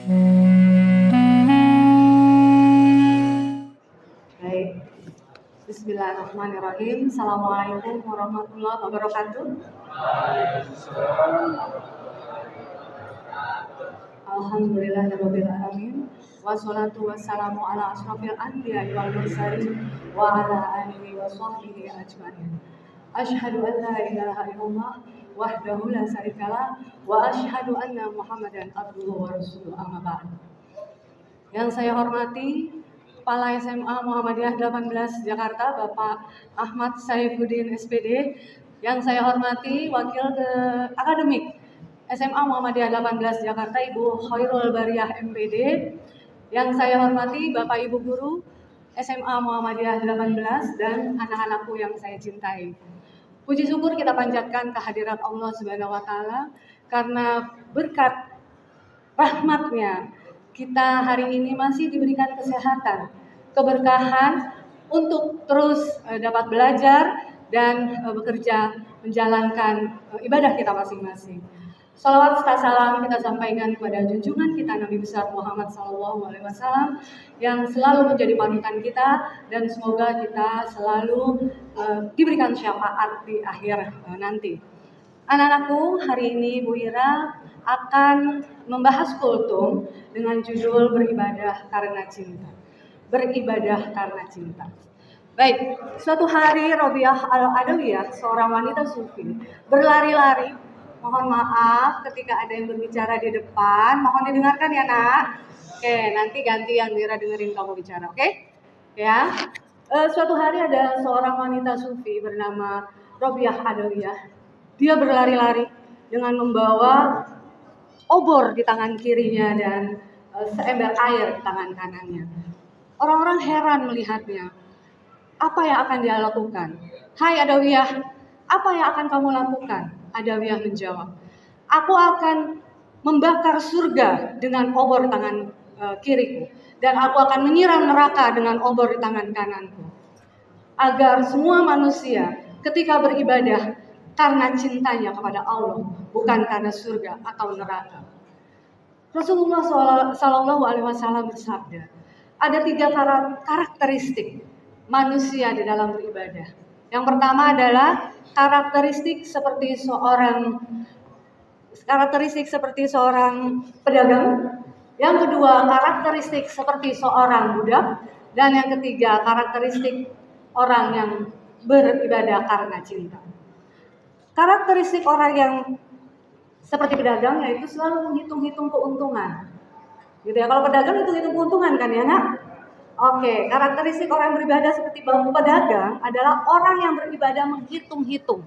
Baik, Bismillahirrahmanirrahim. Assalamualaikum warahmatullahi wabarakatuh. Alhamdulillahirabbil alamin. Wassalatu wassalamu ala asyrofil anbiya'i wal mursalin wa ala alihi wa sahbihi ajmain. Asyhadu an la ilaha illallah wahdahu la syarikalah wa asyhadu anna Muhammadan abduhu wa rasuluhu amma ba'd. Yang saya hormati Kepala SMA Muhammadiyah 18 Jakarta, Bapak Ahmad Saifuddin SPD. Yang saya hormati Wakil Akademik SMA Muhammadiyah 18 Jakarta, Ibu Khairul Bariyah MPD. Yang saya hormati Bapak Ibu Guru SMA Muhammadiyah 18 dan anak-anakku yang saya cintai. Puji syukur kita panjatkan kehadirat Allah Subhanahu wa taala karena berkat rahmat-Nya kita hari ini masih diberikan kesehatan, keberkahan untuk terus dapat belajar dan bekerja menjalankan ibadah kita masing-masing. Salawat serta salam kita sampaikan kepada junjungan kita Nabi besar Muhammad SAW yang selalu menjadi panutan kita dan semoga kita selalu diberikan syafaat di akhir nanti. Anak-anakku, hari ini Bu Ira akan membahas kultum dengan judul beribadah karena cinta. Beribadah karena cinta. Baik, suatu hari Robiah Al-Adawiyah, seorang wanita sufi, berlari-lari. Mohon maaf ketika ada yang berbicara di depan, mohon didengarkan ya nak. Oke, nanti ganti yang Mira dengerin kamu bicara, oke? Ya. Suatu hari ada seorang wanita sufi bernama Robiah Adawiyah. Dia berlari-lari dengan membawa obor di tangan kirinya dan seember air di tangan kanannya. Orang-orang heran melihatnya. Apa yang akan dia lakukan? Hai Adawiyah, apa yang akan kamu lakukan? Adawiyah menjawab, aku akan membakar surga dengan obor tangan kiriku dan aku akan menyiram neraka dengan obor di tangan kananku. Agar semua manusia ketika beribadah karena cintanya kepada Allah, bukan karena surga atau neraka. Rasulullah SAW bersabda, ada 3 karakteristik manusia di dalam beribadah. Yang pertama adalah karakteristik seperti seorang pedagang. Yang kedua, karakteristik seperti seorang budak. Dan yang ketiga, karakteristik orang yang beribadah karena cinta. Karakteristik orang yang seperti pedagang yaitu selalu menghitung-hitung keuntungan. Gitu ya. Kalau pedagang hitung-hitung keuntungan kan ya nak? Oke, karakteristik orang beribadah seperti pedagang adalah orang yang beribadah menghitung-hitung.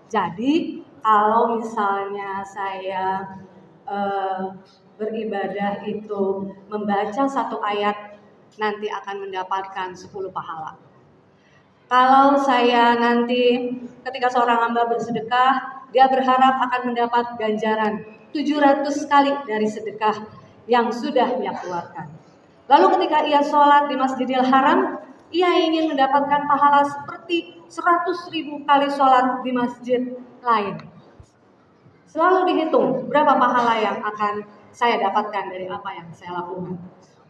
Jadi, kalau misalnya saya beribadah itu membaca 1 ayat, nanti akan mendapatkan 10 pahala. Kalau saya nanti ketika seorang hamba bersedekah, dia berharap akan mendapat ganjaran 700 kali dari sedekah yang sudah dia keluarkan. Lalu ketika ia sholat di Masjidil Haram, ia ingin mendapatkan pahala seperti 100.000 kali sholat di masjid lain. Selalu dihitung berapa pahala yang akan saya dapatkan dari apa yang saya lakukan.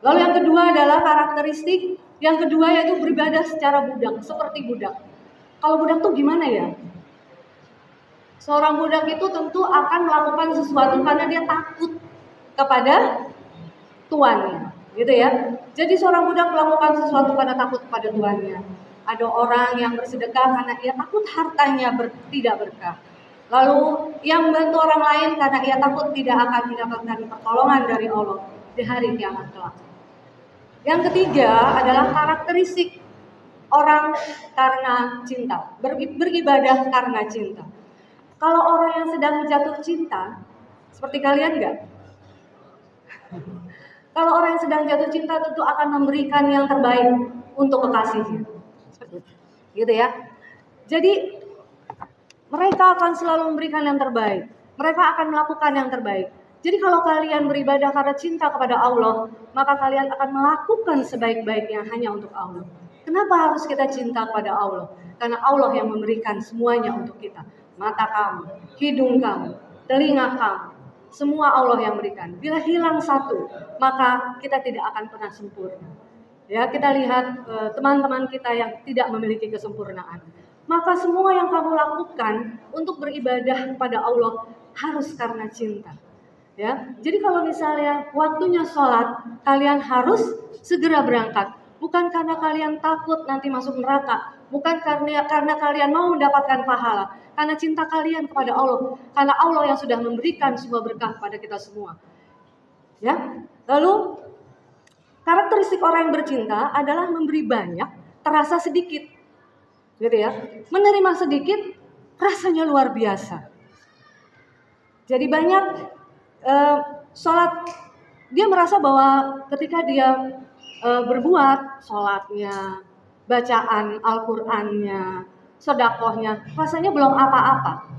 Lalu yang kedua adalah karakteristik yang kedua yaitu beribadah secara budak, seperti budak. Kalau budak tuh gimana ya? Seorang budak itu tentu akan melakukan sesuatu karena dia takut kepada tuannya. Gitu ya. Jadi seorang budak melakukan sesuatu karena takut kepada tuannya. Ada orang yang bersedekah karena ia takut hartanya tidak berkah. Lalu yang membantu orang lain karena ia takut tidak akan mendapatkan pertolongan dari Allah di hari kiamat kelak. Yang ketiga adalah karakteristik orang karena cinta, beribadah karena cinta. Kalau orang yang sedang jatuh cinta, seperti kalian enggak? Kalau orang yang sedang jatuh cinta tentu akan memberikan yang terbaik untuk kekasihnya. Gitu ya. Jadi mereka akan selalu memberikan yang terbaik. Mereka akan melakukan yang terbaik. Jadi kalau kalian beribadah karena cinta kepada Allah, maka kalian akan melakukan sebaik-baiknya hanya untuk Allah. Kenapa harus kita cinta kepada Allah? Karena Allah yang memberikan semuanya untuk kita. Mata kamu, hidung kamu, telinga kamu, semua Allah yang berikan. Bila hilang satu, maka kita tidak akan pernah sempurna. Ya, kita lihat teman-teman kita yang tidak memiliki kesempurnaan. Maka semua yang kamu lakukan untuk beribadah kepada Allah harus karena cinta. Ya, jadi kalau misalnya waktunya sholat, kalian harus segera berangkat. Bukan karena kalian takut nanti masuk neraka, bukan karena kalian mau mendapatkan pahala, karena cinta kalian kepada Allah, karena Allah yang sudah memberikan sebuah berkah pada kita semua. Ya, lalu karakteristik orang yang bercinta adalah memberi banyak, terasa sedikit, gitu ya. Menerima sedikit, rasanya luar biasa. Jadi banyak sholat, dia merasa bahwa ketika dia berbuat sholatnya, bacaan Al-Qur'annya, sedekahnya, rasanya belum apa-apa.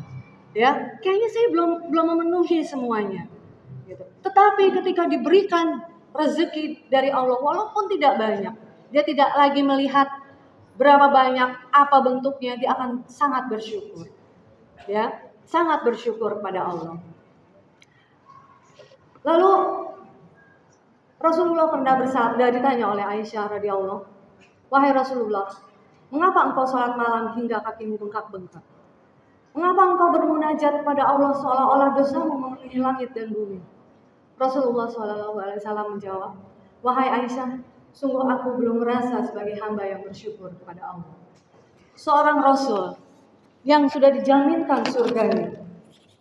Ya, kayaknya saya belum memenuhi semuanya. Gitu. Tetapi ketika diberikan rezeki dari Allah, walaupun tidak banyak, dia tidak lagi melihat berapa banyak, apa bentuknya, dia akan sangat bersyukur. Ya, sangat bersyukur kepada Allah. Lalu Rasulullah pernah bersabda, ditanya oleh Aisyah radhiyallahu, "Wahai Rasulullah, mengapa engkau sholat malam hingga kakimu bengkak-bengkak? Mengapa engkau bermunajat kepada Allah seolah-olah dosamu memenuhi langit dan bumi?" Rasulullah SAW menjawab, "Wahai Aisyah, sungguh aku belum merasa sebagai hamba yang bersyukur kepada Allah." Seorang Rasul yang sudah dijaminkan surganya,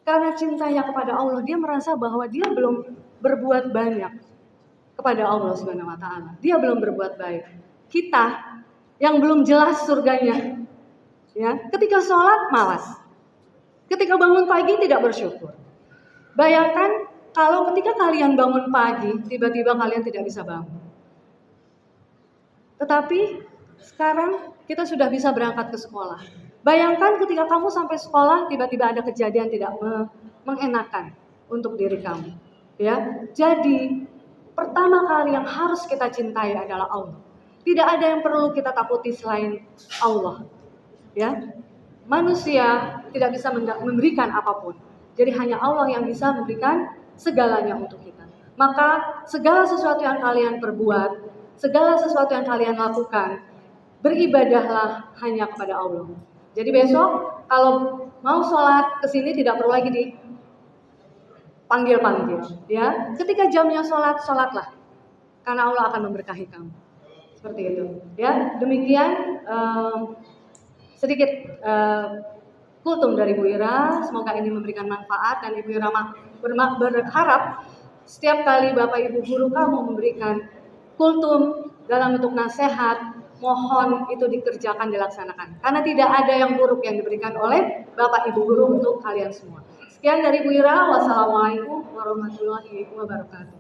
karena cintanya kepada Allah, dia merasa bahwa dia belum berbuat banyak kepada Allah Subhanahu wa taala. Dia belum berbuat baik. Kita yang belum jelas surganya, ya, ketika sholat malas. Ketika bangun pagi tidak bersyukur. Bayangkan kalau ketika kalian bangun pagi, tiba-tiba kalian tidak bisa bangun. Tetapi sekarang kita sudah bisa berangkat ke sekolah. Bayangkan ketika kamu sampai sekolah, tiba-tiba ada kejadian tidak mengenakan untuk diri kamu. Ya, jadi pertama kali yang harus kita cintai adalah Allah. Tidak ada yang perlu kita takuti selain Allah. Ya, manusia tidak bisa memberikan apapun. Jadi hanya Allah yang bisa memberikan segalanya untuk kita. Maka segala sesuatu yang kalian perbuat, segala sesuatu yang kalian lakukan, beribadahlah hanya kepada Allah. Jadi besok kalau mau sholat ke sini tidak perlu lagi dipanggil-panggil, ya. Ketika jamnya sholat, sholatlah, karena Allah akan memberkahi kamu. Seperti itu, ya. Demikian sedikit kultum dari Bu Ira. Semoga ini memberikan manfaat, dan Ibu Ira berharap setiap kali Bapak Ibu guru kamu memberikan kultum dalam bentuk nasihat, mohon itu dikerjakan, dilaksanakan. Karena tidak ada yang buruk yang diberikan oleh Bapak Ibu guru untuk kalian semua. Sekian dari Bu Ira. Wassalamualaikum warahmatullahi wabarakatuh.